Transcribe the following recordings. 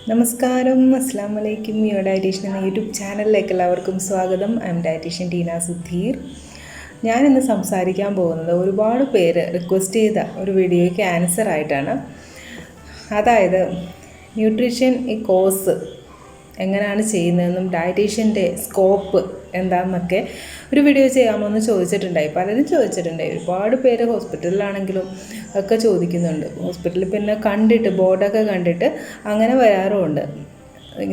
നമസ്കാരം, അസ്സാം വലൈക്കും. യുവർ ഡയറ്റീഷ്യൻ എന്ന യൂട്യൂബ് ചാനലിലേക്ക് എല്ലാവർക്കും സ്വാഗതം. I'm dietitian Teena Sudheer. ഞാനിന്ന് സംസാരിക്കാൻ പോകുന്നത് ഒരുപാട് പേര് റിക്വസ്റ്റ് ചെയ്ത ഒരു വീഡിയോയ്ക്ക് ആൻസർ ആയിട്ടാണ്. അതായത് ന്യൂട്രീഷൻ ഈ കോഴ്സ് എങ്ങനെയാണ് ചെയ്യുന്നതെന്നും ഡയറ്റീഷ്യൻ്റെ സ്കോപ്പ് എന്താണെന്നൊക്കെ ഒരു വീഡിയോ ചെയ്യാമോ എന്ന് ചോദിച്ചിട്ടുണ്ടായി. പലരും ചോദിച്ചിട്ടുണ്ടായി. ഒരുപാട് പേര് ഹോസ്പിറ്റലിലാണെങ്കിലും ഒക്കെ ചോദിക്കുന്നുണ്ട്. ഹോസ്പിറ്റലിൽ പിന്നെ കണ്ടിട്ട് ബോർഡൊക്കെ കണ്ടിട്ട് അങ്ങനെ വരാറുമുണ്ട്.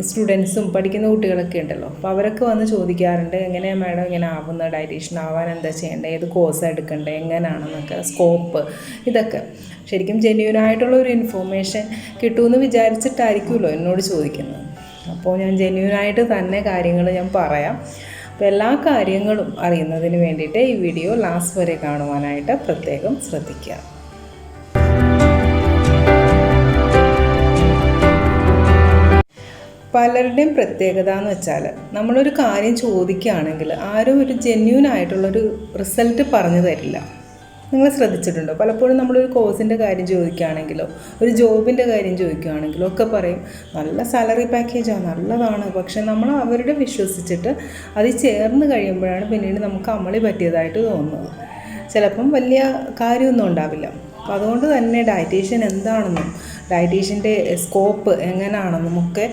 സ്റ്റുഡൻസും പഠിക്കുന്ന കുട്ടികളൊക്കെ ഉണ്ടല്ലോ, അപ്പോൾ അവരൊക്കെ വന്ന് ചോദിക്കാറുണ്ട്, എങ്ങനെയാണ് മാഡം ഇങ്ങനെ ആവുന്നത്, ഡയറ്റീഷ്യൻ ആവാൻ എന്താ ചെയ്യേണ്ടത്, ഏത് കോഴ്സ് എടുക്കേണ്ടത്, എങ്ങനെയാണെന്നൊക്കെ, സ്കോപ്പ്, ഇതൊക്കെ ശരിക്കും ജെന്യൂനായിട്ടുള്ള ഒരു ഇൻഫോർമേഷൻ കിട്ടുമെന്ന് വിചാരിച്ചിട്ടായിരിക്കുമല്ലോ എന്നോട് ചോദിക്കുന്നത്. അപ്പോൾ ഞാൻ ജെന്യൂനായിട്ട് തന്നെ കാര്യങ്ങൾ ഞാൻ പറയാം. അപ്പോൾ എല്ലാ കാര്യങ്ങളും അറിയുന്നതിന് വേണ്ടിയിട്ട് ഈ വീഡിയോ ലാസ്റ്റ് വരെ കാണുവാനായിട്ട് പ്രത്യേകം ശ്രദ്ധിക്കുക. പലരുടെയും പ്രത്യേകത എന്ന് വെച്ചാൽ, നമ്മളൊരു കാര്യം ചോദിക്കുകയാണെങ്കിൽ ആരും ഒരു ജെന്യൂനായിട്ടുള്ളൊരു റിസൾട്ട് പറഞ്ഞു തരില്ല. നിങ്ങൾ ശ്രദ്ധിച്ചിട്ടുണ്ടോ? പലപ്പോഴും നമ്മളൊരു കോഴ്സിൻ്റെ കാര്യം ചോദിക്കുകയാണെങ്കിലോ ഒരു ജോബിൻ്റെ കാര്യം ചോദിക്കുകയാണെങ്കിലോ ഒക്കെ പറയും നല്ല സാലറി പാക്കേജാണ്, നല്ലതാണ്. പക്ഷെ നമ്മൾ അവരുടെ വിശ്വസിച്ചിട്ട് അത് ചേർന്ന് കഴിയുമ്പോഴാണ് പിന്നീട് നമുക്ക് അമളി പറ്റിയതായിട്ട് തോന്നുന്നത്. ചിലപ്പം വലിയ കാര്യമൊന്നും ഉണ്ടാവില്ല. അപ്പോൾ അതുകൊണ്ട് തന്നെ ഡയറ്റീഷ്യൻ എന്താണെന്നും ഡയറ്റീഷ്യൻ്റെ സ്കോപ്പ് എങ്ങനെയാണെന്നും ഒക്കെ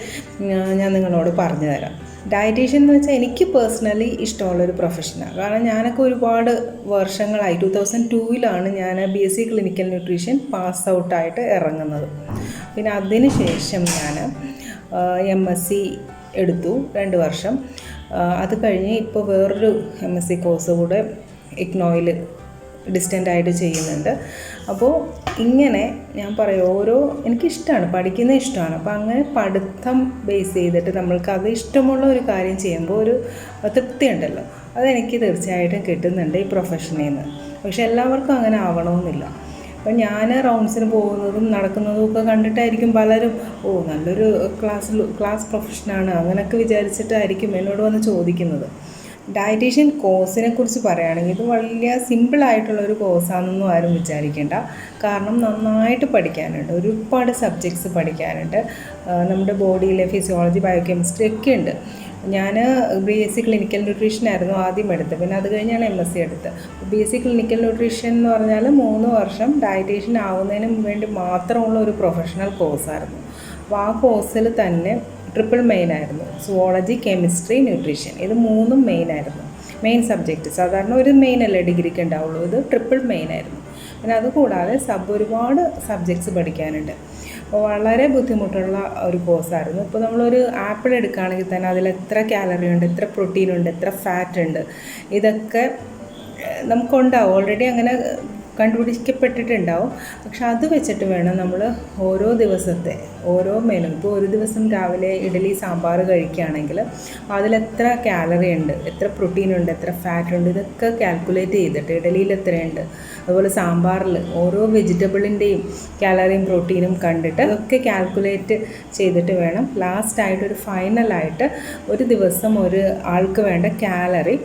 ഞാൻ നിങ്ങളോട് പറഞ്ഞു തരാം. ഡയറ്റീഷ്യൻ എന്ന് വെച്ചാൽ എനിക്ക് പേഴ്സണലി ഇഷ്ടമുള്ളൊരു പ്രൊഫഷനാണ്. കാരണം ഞാനൊക്കെ ഒരുപാട് വർഷങ്ങളായി 2002 ഞാൻ BSc ക്ലിനിക്കൽ ന്യൂട്രീഷൻ പാസ് ഔട്ടായിട്ട് ഇറങ്ങുന്നത്. പിന്നെ അതിന് ശേഷം ഞാൻ MSc എടുത്തു 2 വർഷം. അത് കഴിഞ്ഞ് ഇപ്പോൾ വേറൊരു MSc കോഴ്സ് കൂടെ ഇഗ്നോയിൽ ഡിസ്റ്റൻ്റായിട്ട് ചെയ്യുന്നുണ്ട്. അപ്പോൾ ഇങ്ങനെ ഞാൻ പറയും, എനിക്കിഷ്ടമാണ്, പഠിക്കുന്നത് ഇഷ്ടമാണ്. അപ്പോൾ അങ്ങനെ പഠിത്തം ബേസ് ചെയ്തിട്ട് നമ്മൾക്ക് അത് ഇഷ്ടമുള്ള ഒരു കാര്യം ചെയ്യുമ്പോൾ ഒരു തൃപ്തി ഉണ്ടല്ലോ, അതെനിക്ക് തീർച്ചയായിട്ടും കിട്ടുന്നുണ്ട് ഈ പ്രൊഫഷനിൽ നിന്ന്. പക്ഷെ എല്ലാവർക്കും അങ്ങനെ ആവണമെന്നില്ല. അപ്പോൾ ഞാൻ റൗണ്ട്സിന് പോകുന്നതും നടക്കുന്നതും ഒക്കെ കണ്ടിട്ടായിരിക്കും പലരും നല്ലൊരു ക്ലാസ് പ്രൊഫഷനാണ് അങ്ങനെയൊക്കെ വിചാരിച്ചിട്ടായിരിക്കും എന്നോട് വന്ന് ചോദിക്കുന്നത്. ഡയറ്റീഷ്യൻ കോഴ്സിനെ കുറിച്ച് പറയുകയാണെങ്കിൽ ഇത് വലിയ സിമ്പിളായിട്ടുള്ളൊരു കോഴ്സാണെന്നൊന്നും ആരും വിചാരിക്കേണ്ട. കാരണം നന്നായിട്ട് പഠിക്കാനുണ്ട്, ഒരുപാട് സബ്ജക്ട്സ് പഠിക്കാനുണ്ട്. നമ്മുടെ ബോഡിയിലെ ഫിസിയോളജി, ബയോകെമിസ്ട്രി ഒക്കെ ഉണ്ട്. ഞാൻ BSc ക്ലിനിക്കൽ ന്യൂട്രീഷൻ ആയിരുന്നു ആദ്യം എടുത്തത്. പിന്നെ അത് കഴിഞ്ഞാണ് MSc എടുത്തത്. BSc ക്ലിനിക്കൽ ന്യൂട്രീഷൻ എന്ന് പറഞ്ഞാൽ 3 വർഷം ഡയറ്റീഷ്യൻ ആവുന്നതിന് വേണ്ടി മാത്രമുള്ള ഒരു പ്രൊഫഷണൽ കോഴ്സായിരുന്നു. അപ്പോൾ ആ കോഴ്സിൽ തന്നെ ട്രിപ്പിൾ മെയിൻ ആയിരുന്നു. സുവോളജി, കെമിസ്ട്രി, ന്യൂട്രീഷൻ, ഇത് 3 മെയിനായിരുന്നു. മെയിൻ സബ്ജക്റ്റ് സാധാരണ ഒരു മെയിൻ അല്ലേ ഡിഗ്രിക്ക് ഉണ്ടാവുള്ളൂ, ഇത് ട്രിപ്പിൾ മെയിൻ ആയിരുന്നു. പിന്നെ അതുകൂടാതെ ഒരുപാട് സബ്ജക്ട്സ് പഠിക്കാനുണ്ട്. അപ്പോൾ വളരെ ബുദ്ധിമുട്ടുള്ള ഒരു കോഴ്സായിരുന്നു. ഇപ്പോൾ നമ്മളൊരു ആപ്പിൾ എടുക്കുകയാണെങ്കിൽ തന്നെ അതിൽ എത്ര കാലറി ഉണ്ട്, എത്ര പ്രോട്ടീൻ ഉണ്ട്, എത്ര ഫാറ്റ് ഉണ്ട്, ഇതൊക്കെ നമുക്കുണ്ടാവും, ഓൾറെഡി അങ്ങനെ കണ്ടുപിടിക്കപ്പെട്ടിട്ടുണ്ടാവും. പക്ഷെ അത് വെച്ചിട്ട് വേണം നമ്മൾ ഓരോ ദിവസത്തെ ഓരോ മെനു, ഇപ്പോൾ ഒരു ദിവസം രാവിലെ ഇഡ്ഡലി സാമ്പാർ കഴിക്കുകയാണെങ്കിൽ അതിലെത്ര കാലറി ഉണ്ട്, എത്ര പ്രോട്ടീൻ ഉണ്ട്, എത്ര ഫാറ്റ് ഉണ്ട്, ഇതൊക്കെ കാൽക്കുലേറ്റ് ചെയ്തിട്ട് ഇഡ്ഡലിയിൽ എത്രയുണ്ട്, അതുപോലെ സാമ്പാറിൽ ഓരോ വെജിറ്റബിളിൻ്റെയും കാലറിയും പ്രോട്ടീനും കണ്ടിട്ട് അതൊക്കെ കാൽക്കുലേറ്റ് ചെയ്തിട്ട് വേണം ലാസ്റ്റായിട്ടൊരു ഫൈനലായിട്ട് ഒരു ദിവസം ഒരു ആൾക്ക് വേണ്ട കാലറി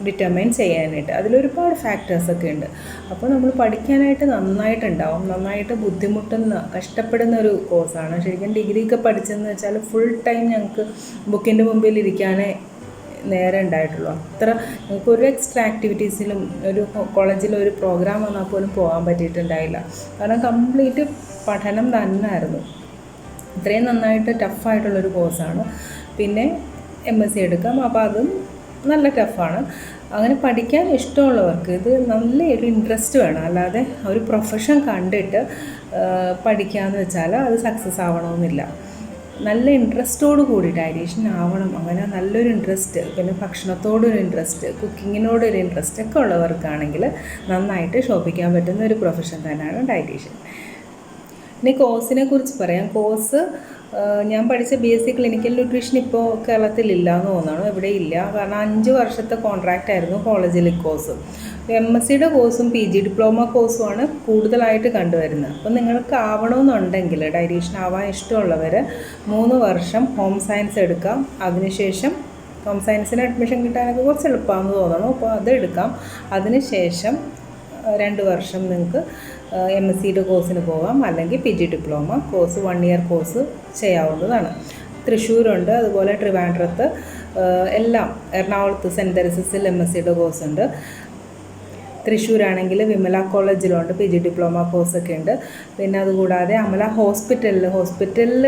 ഡിറ്റർമൈൻ ചെയ്യാനായിട്ട്. അതിലൊരുപാട് ഫാക്ടേഴ്സൊക്കെ ഉണ്ട്. അപ്പോൾ നമ്മൾ പഠിക്കാനായിട്ട് നന്നായിട്ടുണ്ടാവും. നന്നായിട്ട് കഷ്ടപ്പെടുന്ന ഒരു കോഴ്സാണ്. ശരിക്കും ഡിഗ്രിയൊക്കെ പഠിച്ചതെന്ന് വെച്ചാൽ ഫുൾ ടൈം ഞങ്ങൾക്ക് ബുക്കിൻ്റെ മുമ്പിൽ ഇരിക്കാനേ നേരെ ഉണ്ടായിട്ടുള്ളൂ. അത്ര ഞങ്ങൾക്ക് ഒരു എക്സ്ട്രാ ആക്ടിവിറ്റീസിലും ഒരു കോളേജിൽ ഒരു പ്രോഗ്രാം വന്നാൽ പോലും പോകാൻ പറ്റിയിട്ടുണ്ടായില്ല. കാരണം കംപ്ലീറ്റ് പഠനം തന്നെയായിരുന്നു. ഇത്രയും നന്നായിട്ട് ടഫായിട്ടുള്ളൊരു കോഴ്സാണ്. പിന്നെ MSc എടുക്കാം, അപ്പോൾ അതും നല്ല ടഫാണ്. അങ്ങനെ പഠിക്കാൻ ഇഷ്ടമുള്ളവർക്ക് ഇത് നല്ലൊരു ഇൻട്രസ്റ്റ് വേണം. അല്ലാതെ ഒരു പ്രൊഫഷൻ കണ്ടിട്ട് പഠിക്കാമെന്ന് വെച്ചാൽ അത് സക്സസ് ആവണമെന്നില്ല. നല്ല ഇൻട്രസ്റ്റോട് കൂടി ഡയറ്റീഷ്യൻ ആവണം, അങ്ങനെ നല്ലൊരു ഇൻട്രസ്റ്റ്, പിന്നെ ഭക്ഷണത്തോടൊരു ഇൻട്രസ്റ്റ്, കുക്കിങ്ങിനോടൊരു ഇൻട്രസ്റ്റ് ഒക്കെ ഉള്ളവർക്കാണെങ്കിൽ നന്നായിട്ട് ശോഭിക്കാൻ പറ്റുന്ന ഒരു പ്രൊഫഷൻ തന്നെയാണ് ഡയറ്റീഷ്യൻ. ഇനി കോഴ്സിനെ കുറിച്ച് പറയാം. കോഴ്സ് ഞാൻ പഠിച്ച BSc ക്ലിനിക്കൽ ന്യൂട്രീഷൻ ഇപ്പോൾ കേരളത്തിലില്ല എന്ന് തോന്നുന്നു, ഇവിടെ ഇല്ല. കാരണം 5 വർഷത്തെ കോൺട്രാക്റ്റ് ആയിരുന്നു കോളേജിൽ കോഴ്സ്. MScയുടെ കോഴ്സും PG ഡിപ്ലോമ കോഴ്സുമാണ് കൂടുതലായിട്ട് കണ്ടുവരുന്നത്. അപ്പോൾ നിങ്ങൾക്ക് ആവണമെന്നുണ്ടെങ്കിൽ ഡയറ്റീഷ്യൻ ആവാൻ ഇഷ്ടമുള്ളവർ 3 വർഷം ഹോം സയൻസ് എടുക്കാം. അതിനുശേഷം ഹോം സയൻസിന് അഡ്മിഷൻ കിട്ടാനൊക്കെ കുറച്ച് എളുപ്പമാണെന്ന് തോന്നുന്നു, അപ്പോൾ അതെടുക്കാം. അതിനുശേഷം 2 വർഷം നിങ്ങൾക്ക് MSc കോഴ്സിന് പോകാം, അല്ലെങ്കിൽ PG diploma course 1 year course ചെയ്യാവുന്നതാണ്. തൃശ്ശൂരുണ്ട്, അതുപോലെ ട്രിവാൻഡ്രത്ത്, എല്ലാം എറണാകുളത്ത് സെൻറ്റ് തെരേസസിൽ MSc കോഴ്സ് ഉണ്ട്. തൃശ്ശൂരാണെങ്കിൽ വിമല കോളേജിലുണ്ട് PG ഡിപ്ലോമ കോഴ്സൊക്കെ ഉണ്ട്. പിന്നെ അതുകൂടാതെ അമല ഹോസ്പിറ്റലിൽ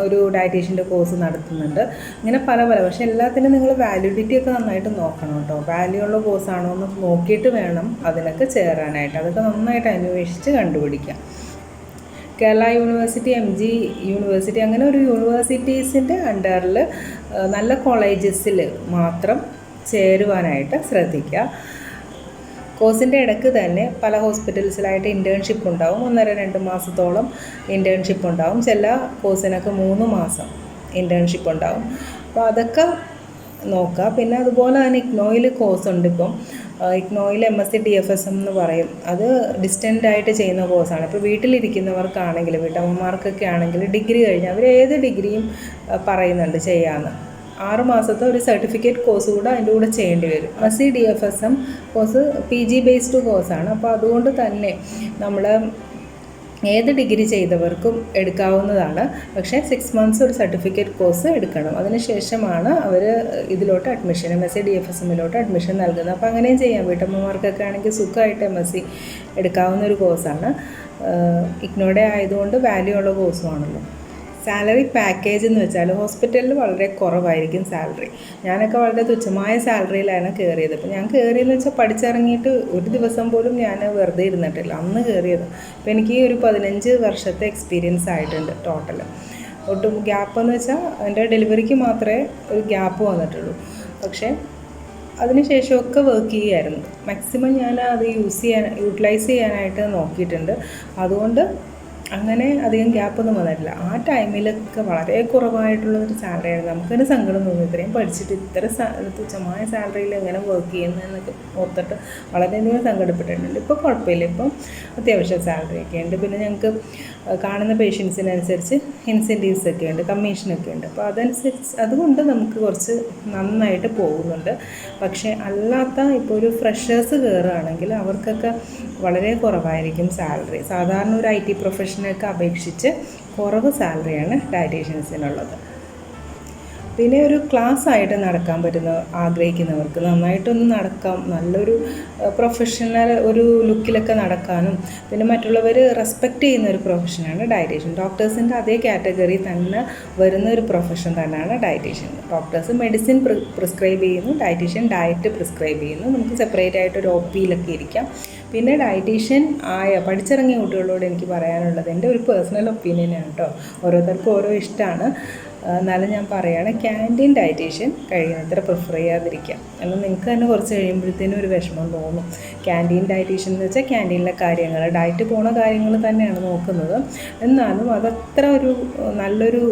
ഒരു ഡയറ്റീഷ്യൻ്റെ കോഴ്സ് നടത്തുന്നുണ്ട്. ഇങ്ങനെ പല പക്ഷേ എല്ലാത്തിനും നിങ്ങൾ വാലിഡിറ്റി ഒക്കെ നന്നായിട്ട് നോക്കണം കേട്ടോ. വാല്യൂ ഉള്ള കോഴ്സാണോ എന്ന് നോക്കിയിട്ട് വേണം അതിനൊക്കെ ചേരാനായിട്ട്. അതൊക്കെ നന്നായിട്ട് അന്വേഷിച്ച് കണ്ടുപിടിക്കാം. കേരള യൂണിവേഴ്സിറ്റി, MG യൂണിവേഴ്സിറ്റി, അങ്ങനെ ഒരു യൂണിവേഴ്സിറ്റീസിൻ്റെ അണ്ടറിൽ നല്ല കോളേജസിൽ മാത്രം ചേരുവാനായിട്ട് ശ്രദ്ധിക്കുക. കോഴ്സിൻ്റെ ഇടയ്ക്ക് തന്നെ പല ഹോസ്പിറ്റൽസിലായിട്ട് ഇൻറ്റേൺഷിപ്പ് ഉണ്ടാവും. 1.5-2 മാസത്തോളം ഇൻറ്റേൺഷിപ്പ് ഉണ്ടാവും. ചില കോഴ്സിനൊക്കെ 3 മാസം ഇൻറ്റേൺഷിപ്പ് ഉണ്ടാവും. അപ്പോൾ അതൊക്കെ നോക്കുക. പിന്നെ അതുപോലെ തന്നെ ഇഗ്നോയിൽ കോഴ്സ് ഉണ്ട്. ഇപ്പം ഇഗ്നോയിൽ MSc DFSM എന്ന് പറയും. അത് ഡിസ്റ്റൻ്റായിട്ട് ചെയ്യുന്ന കോഴ്സാണ്. ഇപ്പോൾ വീട്ടിലിരിക്കുന്നവർക്കാണെങ്കിൽ, വീട്ടമ്മമാർക്കൊക്കെ ആണെങ്കിൽ ഡിഗ്രി കഴിഞ്ഞാൽ അവർ ഏത് ഡിഗ്രിയും പറയുന്നുണ്ട് ചെയ്യാമെന്ന്. 6 മാസത്തെ ഒരു സർട്ടിഫിക്കറ്റ് കോഴ്സ് കൂടെ അതിൻ്റെ കൂടെ ചെയ്യേണ്ടി വരും. MSc DFSM course PG based കോഴ്സാണ്. അപ്പോൾ അതുകൊണ്ട് തന്നെ നമ്മൾ ഏത് ഡിഗ്രി ചെയ്തവർക്കും എടുക്കാവുന്നതാണ്. പക്ഷേ 6 മന്ത്സ് ഒരു സർട്ടിഫിക്കറ്റ് കോഴ്സ് എടുക്കണം. അതിനുശേഷമാണ് അവർ ഇതിലോട്ട് അഡ്മിഷൻ, MSc DFSMലോട്ട് അഡ്മിഷൻ നൽകുന്നത്. അപ്പോൾ അങ്ങനെയും ചെയ്യാം. വീട്ടമ്മമാർക്കൊക്കെ ആണെങ്കിൽ സുഖമായിട്ട് MSc എടുക്കാവുന്ന ഒരു കോഴ്സാണ്. ഇഗ്നോയുടെ ആയതുകൊണ്ട് വാല്യൂ ഉള്ള കോഴ്സുമാണല്ലോ. സാലറി പാക്കേജ് എന്ന് വെച്ചാൽ ഹോസ്പിറ്റലിൽ വളരെ കുറവായിരിക്കും സാലറി. ഞാനൊക്കെ വളരെ തുച്ഛമായ സാലറിയിലാണ് കയറിയത്. അപ്പോൾ ഞാൻ കയറിയെന്ന് വെച്ചാൽ പഠിച്ചിറങ്ങിയിട്ട് ഒരു ദിവസം പോലും ഞാൻ വെറുതെ ഇരുന്നിട്ടില്ല, അന്ന് കയറിയത്. അപ്പോൾ എനിക്ക് ഒരു 15 വർഷത്തെ എക്സ്പീരിയൻസ് ആയിട്ടുണ്ട് ടോട്ടൽ. ഒട്ടും ഗ്യാപ്പെന്ന് വെച്ചാൽ എൻ്റെ ഡെലിവറിക്ക് മാത്രമേ ഒരു ഗ്യാപ്പ് വന്നിട്ടുള്ളൂ. പക്ഷേ അതിനുശേഷമൊക്കെ വർക്ക് ചെയ്യുമായിരുന്നു. മാക്സിമം ഞാൻ അത് യൂട്ടിലൈസ് ചെയ്യാനായിട്ട് നോക്കിയിട്ടുണ്ട്. അതുകൊണ്ട് അങ്ങനെ അധികം ഗ്യാപ്പൊന്നും വന്നിട്ടില്ല. ആ ടൈമിലൊക്കെ വളരെ കുറവായിട്ടുള്ളൊരു സാലറിയായിരുന്നു. നമുക്കൊരു സങ്കടം തോന്നി, ഇത്രയും പഠിച്ചിട്ട് ഇത്ര തുച്ഛമായ സാലറിയിൽ എങ്ങനെ വർക്ക് ചെയ്യുന്നതെന്നൊക്കെ ഓർത്തിട്ട് വളരെയധികം സങ്കടപ്പെട്ടിട്ടുണ്ട്. ഇപ്പോൾ കുഴപ്പമില്ല, ഇപ്പം അത്യാവശ്യം സാലറിയൊക്കെ ഉണ്ട്. പിന്നെ ഞങ്ങൾക്ക് കാണുന്ന പേഷ്യൻസിനനുസരിച്ച് ഇൻസെൻറ്റീവ്സൊക്കെ ഉണ്ട്, കമ്മീഷനൊക്കെ ഉണ്ട്. അപ്പോൾ അതുകൊണ്ട് നമുക്ക് കുറച്ച് നന്നായിട്ട് പോകുന്നുണ്ട്. പക്ഷേ അല്ലാത്ത ഇപ്പോൾ ഒരു ഫ്രഷേഴ്സ് കയറുകയാണെങ്കിൽ അവർക്കൊക്കെ വളരെ കുറവായിരിക്കും സാലറി. സാധാരണ ഒരു IT പ്രൊഫഷനൊക്കെ അപേക്ഷിച്ച് കുറവ് സാലറിയാണ് ഡയറ്റീഷ്യൻസിനുള്ളത്. പിന്നെ ഒരു ക്ലാസ് ആയിട്ട് നടക്കാൻ പറ്റുന്ന ആഗ്രഹിക്കുന്നവർക്ക് നന്നായിട്ടൊന്ന് നടക്കാം, നല്ലൊരു പ്രൊഫഷണൽ ഒരു ലുക്കിലൊക്കെ നടക്കാനും പിന്നെ മറ്റുള്ളവർ റെസ്പെക്റ്റ് ചെയ്യുന്ന ഒരു പ്രൊഫഷനാണ് ഡയറ്റീഷ്യൻ. ഡോക്ടേഴ്സിൻ്റെ അതേ കാറ്റഗറി തന്നെ വരുന്ന ഒരു പ്രൊഫഷൻ തന്നെയാണ് ഡയറ്റീഷ്യൻ. ഡോക്ടേഴ്സ് മെഡിസിൻ പ്രിസ്ക്രൈബ് ചെയ്യുന്നു, ഡയറ്റീഷ്യൻ ഡയറ്റ് പ്രിസ്ക്രൈബ് ചെയ്യുന്നു. നമുക്ക് സെപ്പറേറ്റ് ആയിട്ട് ഒരു OPയിലൊക്കെ ഇരിക്കാം. പിന്നെ ഡയറ്റീഷ്യൻ പഠിച്ചിറങ്ങിയ കുട്ടികളോട് എനിക്ക് പറയാനുള്ളത് എൻ്റെ ഒരു പേഴ്സണൽ ഒപ്പീനിയനാണ് കേട്ടോ, ഓരോരുത്തർക്കും ഓരോ ഇഷ്ടമാണ്. എന്നാലും ഞാൻ പറയുകയാണ്, ക്യാൻറ്റീൻ ഡയറ്റീഷ്യൻ കഴിയുന്നത്ര പ്രിഫർ ചെയ്യാതിരിക്കാം. എന്നാൽ നിങ്ങൾക്ക് തന്നെ കുറച്ച് കഴിയുമ്പോഴത്തേനും ഒരു വിഷമം തോന്നും. ക്യാൻറ്റീൻ ഡയറ്റീഷ്യൻ എന്ന് വെച്ചാൽ ക്യാൻറ്റീനിലെ കാര്യങ്ങൾ, ഡയറ്റ് പോണ കാര്യങ്ങൾ തന്നെയാണ് നോക്കുന്നത്. എന്നാലും അതത്ര ഒരു നല്ലൊരു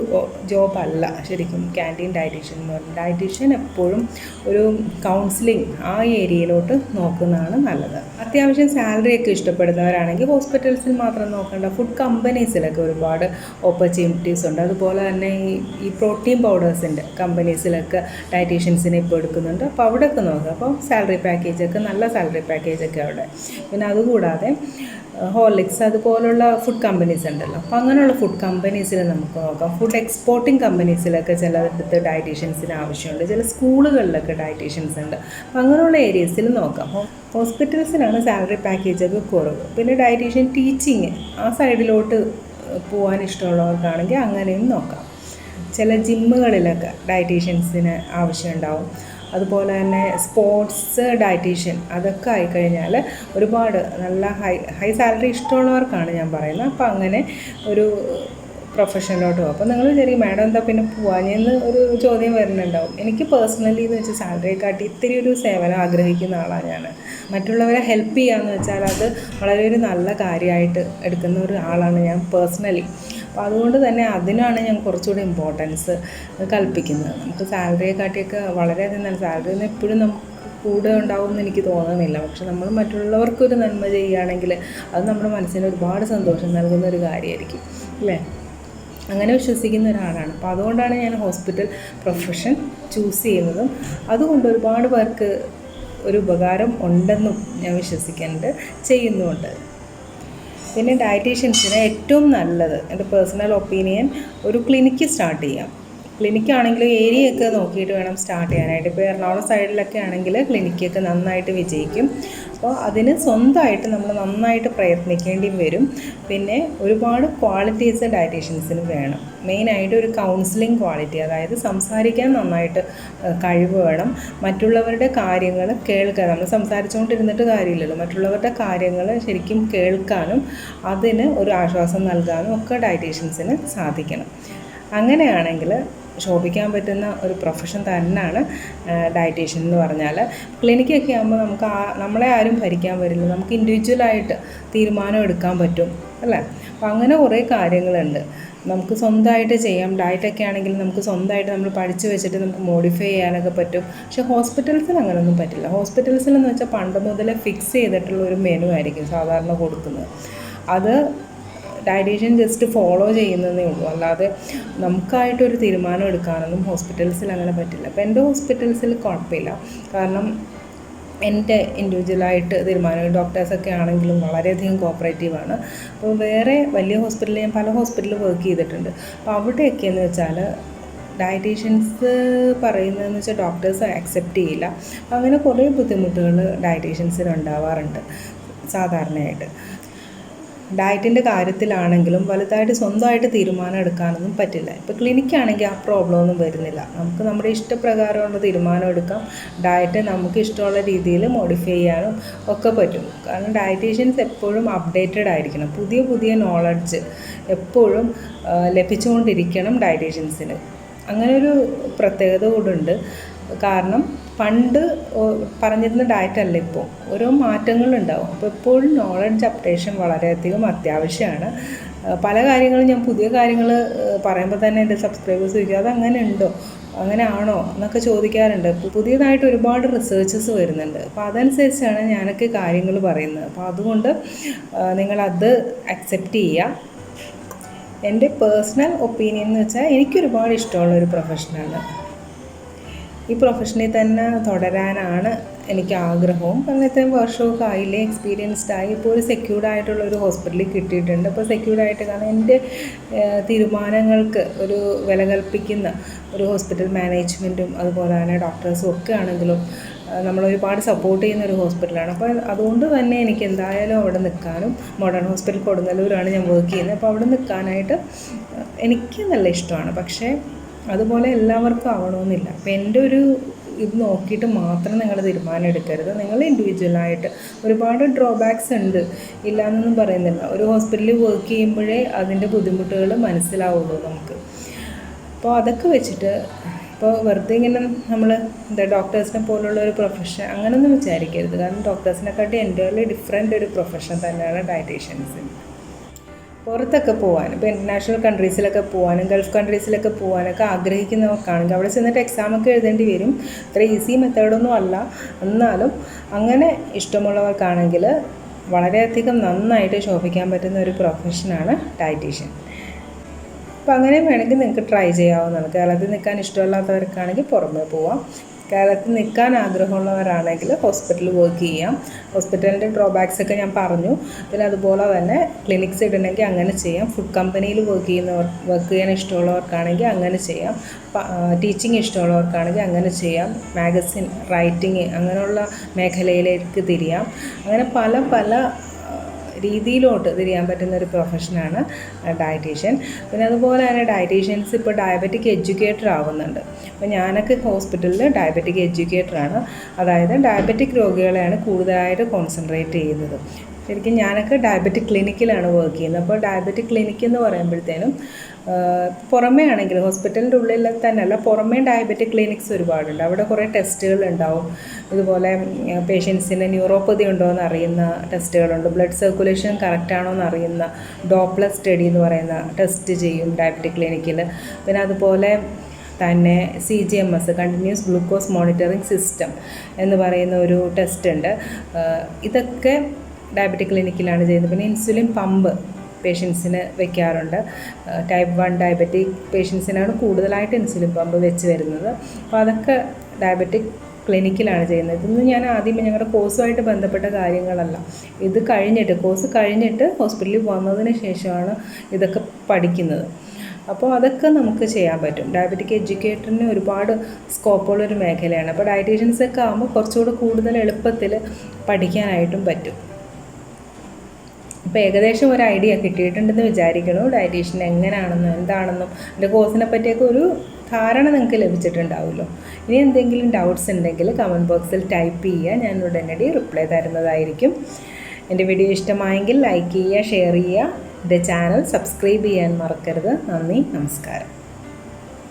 ജോബല്ല ശരിക്കും ക്യാൻറ്റീൻ ഡയറ്റീഷ്യൻ എന്ന് പറയുന്നത്. ഡയറ്റീഷ്യൻ എപ്പോഴും ഒരു കൗൺസിലിംഗ് ആ ഏരിയയിലോട്ട് നോക്കുന്നതാണ് നല്ലത്. അത്യാവശ്യം സാലറിയൊക്കെ ഇഷ്ടപ്പെടുന്നവരാണെങ്കിൽ ഹോസ്പിറ്റൽസിൽ മാത്രം നോക്കേണ്ട, ഫുഡ് കമ്പനീസിലൊക്കെ ഒരുപാട് ഓപ്പർച്യൂണിറ്റീസ് ഉണ്ട്. അതുപോലെ തന്നെ ഈ പ്രോട്ടീൻ പൗഡേഴ്സിൻ്റെ കമ്പനീസിലൊക്കെ ഡയറ്റീഷ്യൻസിനെ ഇപ്പോൾ എടുക്കുന്നുണ്ട്. അപ്പോൾ അവിടെയൊക്കെ നോക്കുക. അപ്പോൾ സാലറി പാക്കേജൊക്കെ നല്ല സാലറി പാക്കേജൊക്കെ അവിടെ. പിന്നെ അതുകൂടാതെ ഹോർലിക്സ് അതുപോലുള്ള ഫുഡ് കമ്പനീസ് ഉണ്ടല്ലോ, അപ്പോൾ അങ്ങനെയുള്ള ഫുഡ് കമ്പനീസിൽ നമുക്ക് നോക്കാം. ഫുഡ് എക്സ്പോർട്ടിങ് കമ്പനീസിലൊക്കെ ചിലയിടത്ത് ഡയറ്റീഷ്യൻസിന് ആവശ്യമുണ്ട്, ചില സ്കൂളുകളിലൊക്കെ ഡയറ്റീഷ്യൻസ് ഉണ്ട്. അപ്പോൾ അങ്ങനെയുള്ള ഏരിയസിൽ നോക്കാം. ഹോസ്പിറ്റൽസിലാണ് സാലറി പാക്കേജൊക്കെ കുറവ്. പിന്നെ ഡയറ്റീഷ്യൻ ടീച്ചിങ് ആ സൈഡിലോട്ട് പോകാൻ ഇഷ്ടമുള്ളവർക്കാണെങ്കിൽ അങ്ങനെയും നോക്കാം. ചില ജിമ്മുകളിലൊക്കെ ഡയറ്റീഷ്യൻസിന് ആവശ്യമുണ്ടാവും. അതുപോലെ തന്നെ സ്പോർട്സ് ഡയറ്റീഷ്യൻ അതൊക്കെ ആയിക്കഴിഞ്ഞാൽ ഒരുപാട് നല്ല ഹൈ സാലറി ഇഷ്ടമുള്ളവർക്കാണ് ഞാൻ പറയുന്നത്. അപ്പോൾ അങ്ങനെ ഒരു പ്രൊഫഷനിലോട്ട് പോകും. അപ്പോൾ നിങ്ങൾ വിചാരിക്കും മാഡം എന്താ പിന്നെ പോവാഞ്ഞെന്ന് ഒരു ചോദ്യം വരുന്നുണ്ടാവും. എനിക്ക് പേഴ്സണലി എന്ന് വെച്ചാൽ സാലറിയെക്കാട്ടി ഇത്തിരി ഒരു സേവനം ആഗ്രഹിക്കുന്ന ആളാണ് ഞാൻ. മറ്റുള്ളവരെ ഹെൽപ്പ് ചെയ്യാമെന്ന് വെച്ചാൽ അത് വളരെ ഒരു നല്ല കാര്യമായിട്ട് എടുക്കുന്ന ഒരു ആളാണ് ഞാൻ പേഴ്സണലി. അപ്പോൾ അതുകൊണ്ട് തന്നെ അതിനാണ് ഞാൻ കുറച്ചുകൂടി ഇമ്പോർട്ടൻസ് കൽപ്പിക്കുന്നത്. നമുക്ക് സാലറിയെക്കാട്ടിയൊക്കെ വളരെയധികം നല്ല സാലറി ഒന്നും എപ്പോഴും നമുക്ക് കൂടെ ഉണ്ടാവുമെന്ന് എനിക്ക് തോന്നുന്നില്ല. പക്ഷെ നമ്മൾ മറ്റുള്ളവർക്കൊരു നന്മ ചെയ്യുകയാണെങ്കിൽ അത് നമ്മുടെ മനസ്സിന് ഒരുപാട് സന്തോഷം നൽകുന്ന ഒരു കാര്യമായിരിക്കും അല്ലേ. അങ്ങനെ വിശ്വസിക്കുന്ന ഒരാളാണ്. അപ്പോൾ അതുകൊണ്ടാണ് ഞാൻ ഹോസ്പിറ്റൽ പ്രൊഫഷൻ ചൂസ് ചെയ്യുന്നതും അതുകൊണ്ട് ഒരുപാട് പേർക്ക് ഒരു ഉപകാരം ഉണ്ടെന്നും ഞാൻ വിശ്വസിക്കുന്നുണ്ട്, ചെയ്യുന്നുമുണ്ട്. പിന്നെ ഡയറ്റീഷ്യൻസിന് ഏറ്റവും നല്ലത്, എൻ്റെ പേഴ്സണൽ ഒപ്പീനിയൻ, ഒരു ക്ലിനിക്ക് സ്റ്റാർട്ട് ചെയ്യാം. ക്ലിനിക്കാണെങ്കിൽ ഏരിയയൊക്കെ നോക്കിയിട്ട് വേണം സ്റ്റാർട്ട് ചെയ്യാനായിട്ട്. ഇപ്പോൾ എറണാകുളം സൈഡിലൊക്കെ ആണെങ്കിൽ ക്ലിനിക്കൊക്കെ നന്നായിട്ട് വിജയിക്കും. അപ്പോൾ അതിന് സ്വന്തമായിട്ട് നമ്മൾ നന്നായിട്ട് പ്രയത്നിക്കേണ്ടി വരും. പിന്നെ ഒരുപാട് ക്വാളിറ്റീസ് ഡയറ്റീഷ്യൻസിന് വേണം. മെയിനായിട്ട് ഒരു കൗൺസിലിംഗ് ക്വാളിറ്റി, അതായത് സംസാരിക്കാൻ നന്നായിട്ട് കഴിവ് വേണം. മറ്റുള്ളവരുടെ കാര്യങ്ങൾ കേൾക്കാൻ, നമ്മൾ സംസാരിച്ചുകൊണ്ടിരുന്നിട്ട് കാര്യമില്ലല്ലോ, മറ്റുള്ളവരുടെ കാര്യങ്ങൾ ശരിക്കും കേൾക്കാനും അതിന് ഒരു ആശ്വാസം നൽകാനും ഒക്കെ ഡയറ്റീഷ്യൻസിന് സാധിക്കണം. അങ്ങനെയാണെങ്കിൽ ശോഭിക്കാൻ പറ്റുന്ന ഒരു പ്രൊഫഷൻ തന്നെയാണ് ഡയറ്റീഷ്യൻ എന്ന് പറഞ്ഞാൽ. ക്ലിനിക്കൊക്കെ ആകുമ്പോൾ നമുക്ക് നമ്മളെ ആരും ഭരിക്കാൻ വരില്ല, നമുക്ക് ഇൻഡിവിജ്വലായിട്ട് തീരുമാനം എടുക്കാൻ പറ്റും അല്ലേ. അപ്പോൾ അങ്ങനെ കുറേ കാര്യങ്ങളുണ്ട്, നമുക്ക് സ്വന്തമായിട്ട് ചെയ്യാം. ഡയറ്റൊക്കെ ആണെങ്കിൽ നമുക്ക് സ്വന്തമായിട്ട് നമ്മൾ പഠിച്ച് വെച്ചിട്ട് നമുക്ക് മോഡിഫൈ ചെയ്യാനൊക്കെ പറ്റും. പക്ഷേ ഹോസ്പിറ്റൽസിൽ അങ്ങനെയൊന്നും പറ്റില്ല. ഹോസ്പിറ്റൽസിലെന്ന് വെച്ചാൽ പണ്ട് മുതലേ ഫിക്സ് ചെയ്തിട്ടുള്ള ഒരു മെനു ആയിരിക്കും സാധാരണ കൊടുക്കുന്നത്. അത് ഡയറ്റീഷ്യൻ ജസ്റ്റ് ഫോളോ ചെയ്യുന്നതേ ഉള്ളൂ, അല്ലാതെ നമുക്കായിട്ടൊരു തീരുമാനം എടുക്കാനൊന്നും ഹോസ്പിറ്റൽസിൽ അങ്ങനെ പറ്റില്ല. അപ്പോൾ എൻ്റെ ഹോസ്പിറ്റൽസിൽ കുഴപ്പമില്ല, കാരണം എൻ്റെ ഇൻഡിവിജ്വലായിട്ട് തീരുമാനം. ഡോക്ടേഴ്സൊക്കെ ആണെങ്കിലും വളരെയധികം കോപ്പറേറ്റീവാണ്. അപ്പോൾ വേറെ വലിയ ഹോസ്പിറ്റലിൽ ഞാൻ പല ഹോസ്പിറ്റലിൽ വർക്ക് ചെയ്തിട്ടുണ്ട്. അപ്പോൾ അവിടെയൊക്കെയെന്ന് വെച്ചാൽ ഡയറ്റീഷ്യൻസ് പറയുന്നതെന്ന് വെച്ചാൽ ഡോക്ടേഴ്സ് അക്സെപ്റ്റ് ചെയ്യില്ല. അങ്ങനെ കുറേ ബുദ്ധിമുട്ടുകൾ ഡയറ്റീഷ്യൻസിന് ഉണ്ടാവാറുണ്ട് സാധാരണയായിട്ട്. ഡയറ്റിൻ്റെ കാര്യത്തിലാണെങ്കിലും വലുതായിട്ട് സ്വന്തമായിട്ട് തീരുമാനം എടുക്കാനൊന്നും പറ്റില്ല. ഇപ്പോൾ ക്ലിനിക്കാണെങ്കിൽ ആ പ്രോബ്ലം ഒന്നും വരുന്നില്ല, നമുക്ക് നമ്മുടെ ഇഷ്ടപ്രകാരമുള്ള തീരുമാനം എടുക്കാം. ഡയറ്റ് നമുക്ക് ഇഷ്ടമുള്ള രീതിയിൽ മോഡിഫൈ ചെയ്യാനും ഒക്കെ പറ്റും. കാരണം ഡയറ്റീഷ്യൻസ് എപ്പോഴും അപ്ഡേറ്റഡ് ആയിരിക്കണം, പുതിയ പുതിയ നോളജ് എപ്പോഴും ലഭിച്ചുകൊണ്ടിരിക്കണം ഡയറ്റീഷ്യൻസിന്. അങ്ങനൊരു പ്രത്യേകത കൂടുണ്ട്. കാരണം പണ്ട് പറഞ്ഞിരുന്ന ഡയറ്റല്ല ഇപ്പോൾ, ഓരോ മാറ്റങ്ങളുണ്ടാവും. അപ്പോൾ എപ്പോഴും നോളജ് അപ്ഡേഷൻ വളരെയധികം അത്യാവശ്യമാണ്. പല കാര്യങ്ങളും ഞാൻ പുതിയ കാര്യങ്ങൾ പറയുമ്പോൾ തന്നെ എൻ്റെ സബ്സ്ക്രൈബേഴ്സ് ചോദിക്കുക, അതങ്ങനെ ഉണ്ടോ, അങ്ങനെ ആണോ എന്നൊക്കെ ചോദിക്കാറുണ്ട്. പുതിയതായിട്ട് ഒരുപാട് റിസർച്ചസ് വരുന്നുണ്ട്. അപ്പോൾ അതനുസരിച്ചാണ് ഞാനൊക്കെ കാര്യങ്ങൾ പറയുന്നത്. അപ്പോൾ അതുകൊണ്ട് നിങ്ങളത് അക്സെപ്റ്റ് ചെയ്യുക. എൻ്റെ പേഴ്സണൽ ഒപ്പീനിയൻ എന്ന് വെച്ചാൽ എനിക്കൊരുപാട് ഇഷ്ടമുള്ളൊരു പ്രൊഫഷനാണ്. ഈ പ്രൊഫഷനിൽ തന്നെ തുടരാനാണ് എനിക്ക് ആഗ്രഹവും. കാരണം ഇത്രയും വർഷമൊക്കെ ആയില്ലേ, എക്സ്പീരിയൻസ്ഡായി. ഇപ്പോൾ ഒരു സെക്യൂർഡ് ആയിട്ടുള്ള ഒരു ഹോസ്പിറ്റലിൽ കിട്ടിയിട്ടുണ്ട്. അപ്പോൾ സെക്യൂർഡായിട്ട്, കാരണം എൻ്റെ തീരുമാനങ്ങൾക്ക് ഒരു വില കൽപ്പിക്കുന്ന ഒരു ഹോസ്പിറ്റൽ മാനേജ്മെൻറ്റും അതുപോലെ തന്നെ ഡോക്ടേഴ്സും ഒക്കെ ആണെങ്കിലും നമ്മളൊരുപാട് സപ്പോർട്ട് ചെയ്യുന്ന ഒരു ഹോസ്പിറ്റലാണ്. അപ്പോൾ അതുകൊണ്ട് തന്നെ എനിക്ക് എന്തായാലും അവിടെ നിൽക്കാനും, മോഡേൺ ഹോസ്പിറ്റൽ കൊടുങ്ങല്ലൂരാണ് ഞാൻ വർക്ക് ചെയ്യുന്നത്. അപ്പോൾ അവിടെ നിൽക്കാനായിട്ട് എനിക്ക് നല്ല ഇഷ്ടമാണ്. പക്ഷേ അതുപോലെ എല്ലാവർക്കും ആവണമെന്നില്ല. അപ്പോൾ എൻ്റെ ഒരു ഇത് നോക്കിയിട്ട് മാത്രം നിങ്ങൾ തീരുമാനം എടുക്കരുത്. നിങ്ങൾ ഇൻഡിവിജ്വലായിട്ട് ഒരുപാട് ഡ്രോബാക്സ് ഉണ്ട്, ഇല്ലയെന്നൊന്നും പറയുന്നില്ല. ഒരു ഹോസ്പിറ്റലിൽ വർക്ക് ചെയ്യുമ്പോഴേ അതിൻ്റെ ബുദ്ധിമുട്ടുകൾ മനസ്സിലാവുള്ളൂ നമുക്ക്. അപ്പോൾ അതൊക്കെ വെച്ചിട്ട് ഇപ്പോൾ വെറുതെ ഇങ്ങനെ നമ്മൾ ഡോക്ടേഴ്സിനെ പോലുള്ള ഒരു പ്രൊഫഷൻ അങ്ങനെയൊന്നും വിചാരിക്കരുത്. കാരണം ഡോക്ടേഴ്സിനെക്കാട്ടി എൻ്റയർലി ഡിഫറെൻ്റ് ഒരു പ്രൊഫഷൻ തന്നെയാണ് ഡയറ്റീഷ്യൻസിന്. പുറത്തൊക്കെ പോകാൻ, ഇപ്പോൾ ഇൻ്റർനാഷണൽ കൺട്രീസിലൊക്കെ പോകാനും ഗൾഫ് കൺട്രീസിലൊക്കെ പോകാനൊക്കെ ആഗ്രഹിക്കുന്നവർക്കാണെങ്കിൽ അവിടെ ചെന്നിട്ട് എക്സാമൊക്കെ എഴുതേണ്ടി വരും. അത്ര ഈസി മെത്തേഡൊന്നും അല്ല. എന്നാലും അങ്ങനെ ഇഷ്ടമുള്ളവർക്കാണെങ്കിൽ വളരെയധികം നന്നായിട്ട് ശോഭിക്കാൻ പറ്റുന്ന ഒരു പ്രൊഫഷനാണ് ഡയറ്റീഷ്യൻ. അപ്പോൾ അങ്ങനെ വേണമെങ്കിൽ നിങ്ങൾക്ക് ട്രൈ ചെയ്യാവുന്നതാണ്. കേരളത്തിൽ നിൽക്കാൻ ഇഷ്ടമല്ലാത്തവർക്കാണെങ്കിൽ പുറമേ പോവാം. കേരളത്തിൽ നിൽക്കാൻ ആഗ്രഹമുള്ളവരാണെങ്കിൽ ഹോസ്പിറ്റലിൽ വർക്ക് ചെയ്യാം. ഹോസ്പിറ്റലിൻ്റെ ഡ്രോബാക്സ് ഒക്കെ ഞാൻ പറഞ്ഞു. പിന്നെ അതുപോലെ തന്നെ ക്ലിനിക്സ് ഇടണമെങ്കിൽ അങ്ങനെ ചെയ്യാം. ഫുഡ് കമ്പനിയിൽ വർക്ക് ചെയ്യാൻ ഇഷ്ടമുള്ളവർക്കാണെങ്കിൽ അങ്ങനെ ചെയ്യാം. ടീച്ചിങ് ഇഷ്ടമുള്ളവർക്കാണെങ്കിൽ അങ്ങനെ ചെയ്യാം. മാഗസിൻ റൈറ്റിംഗ് അങ്ങനെയുള്ള മേഖലയിലേക്ക് തിരിയാം. അങ്ങനെ പല രീതിയിലോട്ട് തിരിയാൻ പറ്റുന്ന ഒരു പ്രൊഫഷനാണ് ഡയറ്റീഷ്യൻ. പിന്നെ അതുപോലെ തന്നെ ഡയറ്റീഷ്യൻസ് ഇപ്പോൾ ഡയബറ്റിക് എഡ്യൂക്കേറ്റർ ആവുന്നുണ്ട്. അപ്പോൾ ഞാനൊക്കെ ഹോസ്പിറ്റലിൽ ഡയബറ്റിക് എഡ്യൂക്കേറ്ററാണ്. അതായത് ഡയബറ്റിക് രോഗികളെയാണ് കൂടുതലായിട്ട് കോൺസെൻട്രേറ്റ് ചെയ്യുന്നത്. ശരിക്കും ഞാനൊക്കെ ഡയബറ്റിക് ക്ലിനിക്കിലാണ് വർക്ക് ചെയ്യുന്നത്. അപ്പോൾ ഡയബറ്റിക് ക്ലിനിക്ക് എന്ന് പറയുമ്പോഴത്തേനും പുറമേ ആണെങ്കിൽ ഹോസ്പിറ്റലിൻ്റെ ഉള്ളിൽ തന്നെയല്ല, പുറമേ ഡയബറ്റിക് ക്ലിനിക്സ് ഒരുപാടുണ്ട്. അവിടെ കുറേ ടെസ്റ്റുകൾ ഉണ്ടാവും. ഇതുപോലെ പേഷ്യൻസിന് ന്യൂറോപ്പതി ഉണ്ടോ എന്ന് അറിയുന്ന ടെസ്റ്റുകളുണ്ട്. ബ്ലഡ് സർക്കുലേഷൻ കറക്റ്റാണോ എന്ന് അറിയുന്ന ഡോപ്ലർ സ്റ്റഡി എന്ന് പറയുന്ന ടെസ്റ്റ് ചെയ്യും ഡയബറ്റിക് ക്ലിനിക്കിൽ. പിന്നെ അതുപോലെ തന്നെ CGMS continuous glucose monitoring system എന്ന് പറയുന്ന ഒരു ടെസ്റ്റ് ഉണ്ട്. ഇതൊക്കെ ഡയബറ്റിക് ക്ലിനിക്കിലാണ് ചെയ്യുന്നത്. പിന്നെ ഇൻസുലിൻ പമ്പ് പേഷ്യൻസിന് വെക്കാറുണ്ട്. ടൈപ്പ് 1 ഡയബറ്റിക് പേഷ്യൻസിനാണ് കൂടുതലായിട്ട് ഇൻസുലിൻ പമ്പ് വെച്ച് വരുന്നത്. അപ്പോൾ അതൊക്കെ ഡയബറ്റിക് ക്ലിനിക്കിലാണ് ചെയ്യുന്നത്. ഇതൊന്നും ഞാൻ ആദ്യമേ ഞങ്ങളുടെ കോഴ്സുമായിട്ട് ബന്ധപ്പെട്ട കാര്യങ്ങളല്ല. ഇത് കഴിഞ്ഞിട്ട് കോഴ്സ് കഴിഞ്ഞിട്ട് ഹോസ്പിറ്റലിൽ വന്നതിന് ശേഷമാണ് ഇതൊക്കെ പഠിക്കുന്നത്. അപ്പോൾ അതൊക്കെ നമുക്ക് ചെയ്യാൻ പറ്റും. ഡയബറ്റിക് എഡ്യൂക്കേറ്ററിന് ഒരുപാട് സ്കോപ്പുള്ളൊരു മേഖലയാണ്. അപ്പോൾ ഡയറ്റീഷ്യൻസൊക്കെ ആകുമ്പോൾ കുറച്ചുകൂടി കൂടുതൽ എളുപ്പത്തിൽ പഠിക്കാനായിട്ടും പറ്റും. അപ്പോൾ ഏകദേശം ഒരു ഐഡിയ കിട്ടിയിട്ടുണ്ടെന്ന് വിചാരിക്കണു. ഡയറ്റീഷ്യൻ എങ്ങനെയാണെന്നും എന്താണെന്നും എൻ്റെ കോഴ്സിനെ പറ്റിയൊക്കെ ഒരു ധാരണ നിങ്ങൾക്ക് ലഭിച്ചിട്ടുണ്ടാവുമല്ലോ. ഇനി എന്തെങ്കിലും ഡൗട്ട്സ് ഉണ്ടെങ്കിൽ കമൻറ്റ് ബോക്സിൽ ടൈപ്പ് ചെയ്യുക, ഞാൻ ഉടനടി റിപ്ലൈ തരുന്നതായിരിക്കും. എൻ്റെ വീഡിയോ ഇഷ്ടമായെങ്കിൽ ലൈക്ക് ചെയ്യുക, ഷെയർ ചെയ്യുക. എൻ്റെ ചാനൽ സബ്സ്ക്രൈബ് ചെയ്യാൻ മറക്കരുത്. നന്ദി, നമസ്കാരം.